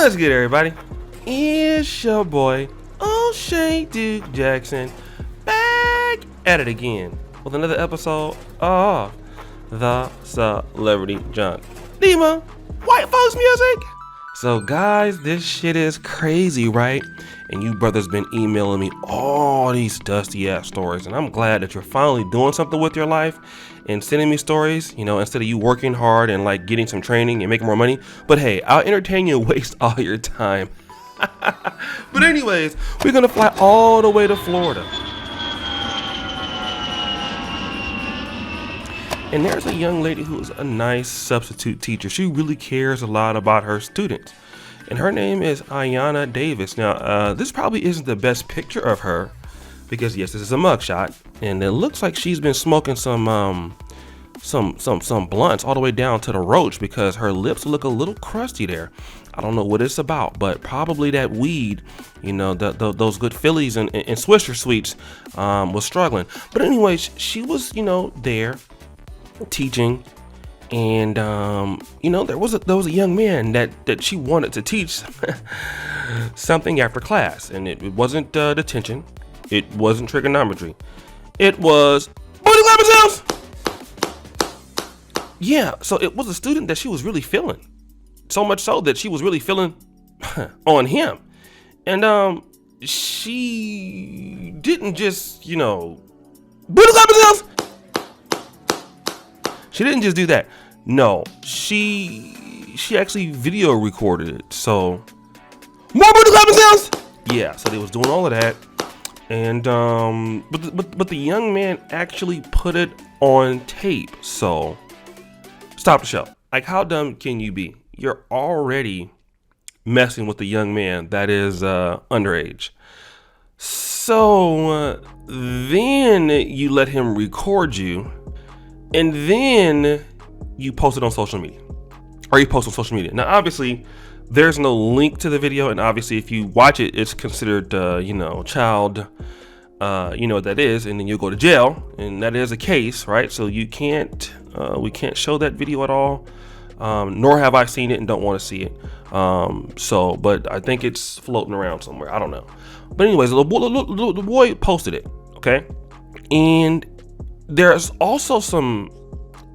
What's good, everybody? It's your boy, O'Shea Duke Jackson, back at it again with another episode of The Celebrity Junk. Nemo, white folks music. So guys, this shit is crazy, right? And you brothers been emailing me all these dusty ass stories, and I'm glad that you're finally doing something with your life and sending me stories, you know, instead of you working hard and like getting some training and making more money. But hey, I'll entertain you and waste all your time. But anyways, we're gonna fly all the way to Florida. And there's a young lady who is a nice substitute teacher. She really cares a lot about her students. And her name is Ayanna Davis. Now, this probably isn't the best picture of her because yes, this is a mugshot, and it looks like she's been smoking some blunts all the way down to the roach because her lips look a little crusty there. I don't know what it's about, but probably that weed, you know, those good Phillies and Swisher Sweets was struggling. But anyways, she was, you know, there teaching, and you know, there was a young man that she wanted to teach something after class, and it wasn't detention, it wasn't trigonometry, it was booty clapping sounds. Yeah, so it was a student that she was really feeling, so much so that she was really feeling on him, and she didn't just, you know, booty clapping sounds. She didn't just do that. No, she actually video recorded it. So more booty clapping sounds. Yeah, so they was doing all of that, and but the young man actually put it on tape. So stop the show. Like, how dumb can you be? You're already messing with the young man that is underage. So then you let him record you, and then you post it on social media, or you post on social media. Now, obviously, there's no link to the video, and obviously, if you watch it, it's considered, you know, child, you know what that is, and then you'll go to jail, and that is a case, right? So you can't, we can't show that video at all, nor have I seen it and don't want to see it. So, but I think it's floating around somewhere. I don't know. But anyways, the boy posted it, okay? And there's also some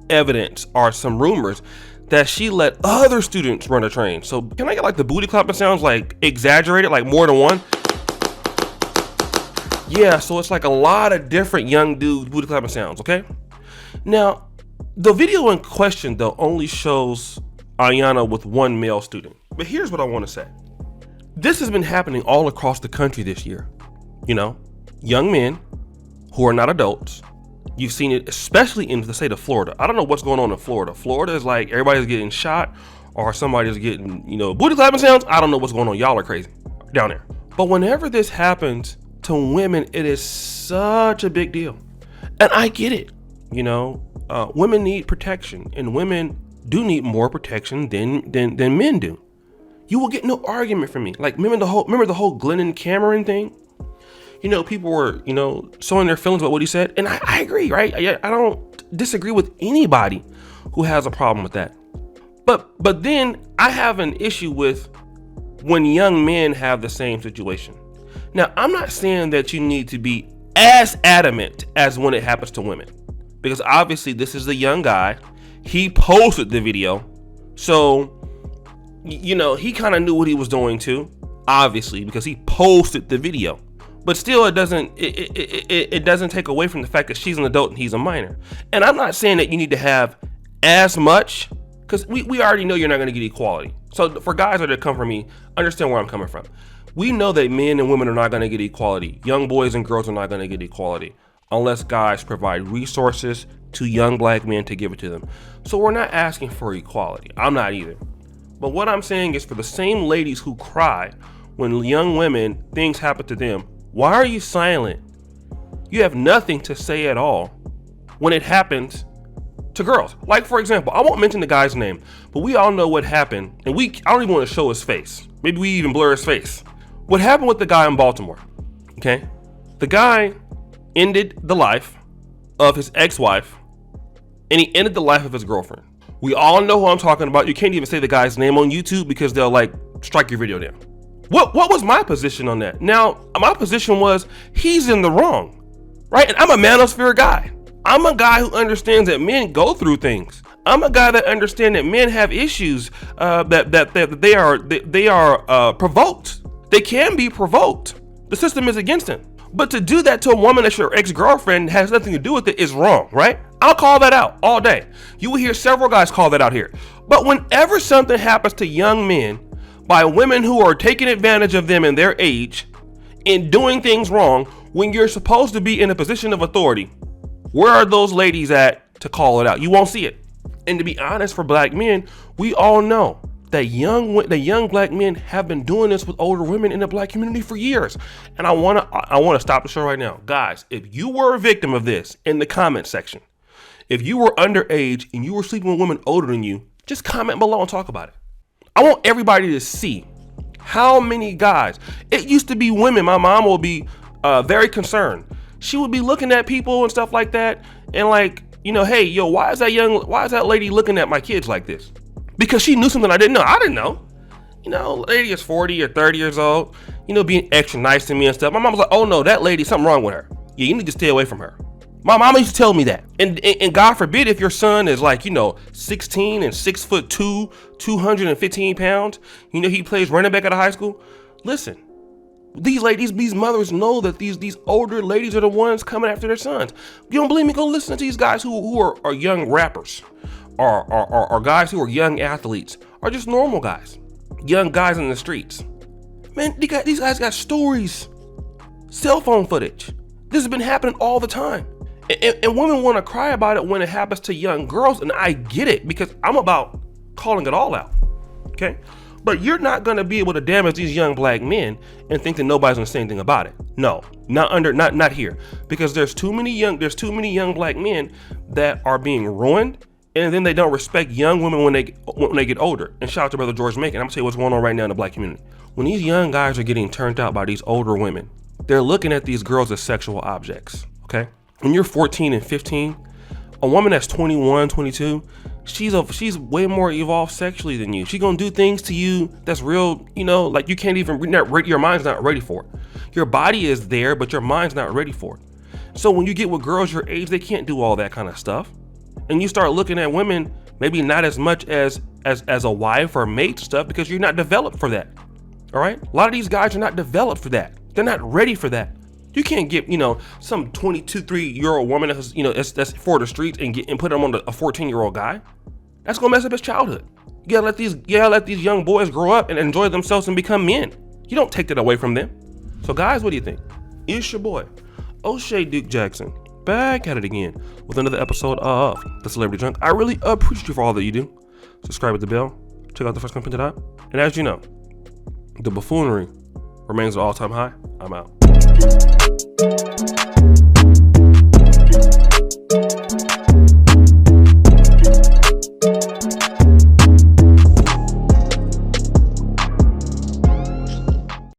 evidence or some rumors that she let other students run a train. So can I get like the booty clapping sounds like exaggerated, like more than one? Yeah, so it's like a lot of different young dudes booty clapping sounds, okay? Now, the video in question though only shows Ayanna with one male student. But here's what I want to say. This has been happening all across the country this year. You know, young men who are not adults. You've seen it especially in the state of Florida. I don't know what's going on in Florida. Florida is like everybody's getting shot or somebody's getting, you know, booty clapping sounds. I don't know what's going on. Y'all are crazy down there. But whenever this happens to women, it is such a big deal. And I get it. You know, women need protection, and women do need more protection than men do. You will get no argument from me. Like, remember the whole Glennon Cameron thing? You know, people were, you know, showing their feelings about what he said. And I agree, right? I don't disagree with anybody who has a problem with that. But then I have an issue with when young men have the same situation. Now, I'm not saying that you need to be as adamant as when it happens to women, because obviously this is the young guy. He posted the video. So, you know, he kind of knew what he was doing too, obviously, because he posted the video. But still, it doesn't take away from the fact that she's an adult and he's a minor. And I'm not saying that you need to have as much, because we already know you're not going to get equality. So for guys that come from me, understand where I'm coming from. We know that men and women are not going to get equality. Young boys and girls are not going to get equality unless guys provide resources to young black men to give it to them. So we're not asking for equality. I'm not either. But what I'm saying is, for the same ladies who cry when young women, things happen to them, why are you silent? You have nothing to say at all when it happens to girls. Like, for example, I won't mention the guy's name, but we all know what happened, and I don't even want to show his face. Maybe we even blur his face. What happened with the guy in Baltimore, okay? The guy ended the life of his ex-wife, and he ended the life of his girlfriend. We all know who I'm talking about. You can't even say the guy's name on YouTube because they'll like strike your video down. What was my position on that? Now, my position was he's in the wrong, right? And I'm a manosphere guy. I'm a guy who understands that men go through things. I'm a guy that understands that men have issues that they are provoked. They can be provoked. The system is against them. But to do that to a woman that's your ex-girlfriend has nothing to do with it is wrong, right? I'll call that out all day. You will hear several guys call that out here. But whenever something happens to young men by women who are taking advantage of them in their age and doing things wrong, when you're supposed to be in a position of authority, where are those ladies at to call it out? You won't see it. And to be honest, for black men, we all know that the young black men have been doing this with older women in the black community for years. And I want to stop the show right now. Guys, if you were a victim of this, in the comment section, if you were underage and you were sleeping with women older than you, just comment below and talk about it. I want everybody to see how many guys. It used to be women. My mom will be very concerned. She would be looking at people and stuff like that, and like, you know, hey, yo, why is that lady looking at my kids like this? Because she knew something I didn't know. I didn't know. You know, lady is 40 or 30 years old, you know, being extra nice to me and stuff. My mom was like, oh no, that lady, something wrong with her. Yeah, you need to stay away from her. My mama used to tell me that. And God forbid if your son is like, you know, 16 and 6'2", 215 pounds, you know, he plays running back at a high school. Listen, these ladies, these mothers know that these older ladies are the ones coming after their sons. You don't believe me? Go listen to these guys who are young rappers, or guys who are young athletes, or just normal guys, young guys in the streets. Man, these guys got stories, cell phone footage. This has been happening all the time. And women want to cry about it when it happens to young girls, and I get it because I'm about calling it all out, okay? But you're not gonna be able to damage these young black men and think that nobody's gonna say anything about it. No, not here, because there's too many young black men that are being ruined, and then they don't respect young women when they get older. And shout out to Brother George Macon. I'm gonna tell you what's going on right now in the black community. When these young guys are getting turned out by these older women, they're looking at these girls as sexual objects, okay? When you're 14 and 15, a woman that's 21, 22, she's way more evolved sexually than you. She's gonna do things to you that's real, you know, like you can't even, your mind's not ready for it. Your body is there, but your mind's not ready for it. So when you get with girls your age, they can't do all that kind of stuff. And you start looking at women, maybe not as much as a wife or mate stuff, because you're not developed for that. All right? A lot of these guys are not developed for that. They're not ready for that. You can't get, you know, some 22, 3-year-old woman that's, you know, that's for the streets and put them on a 14-year-old guy. That's gonna mess up his childhood. You gotta let these young boys grow up and enjoy themselves and become men. You don't take that away from them. So guys, what do you think? It's your boy, O'Shea Duke Jackson, back at it again with another episode of The Celebrity Junk. I really appreciate you for all that you do. Subscribe with the bell. Check out the first content up. And as you know, the buffoonery remains an all-time high. I'm out.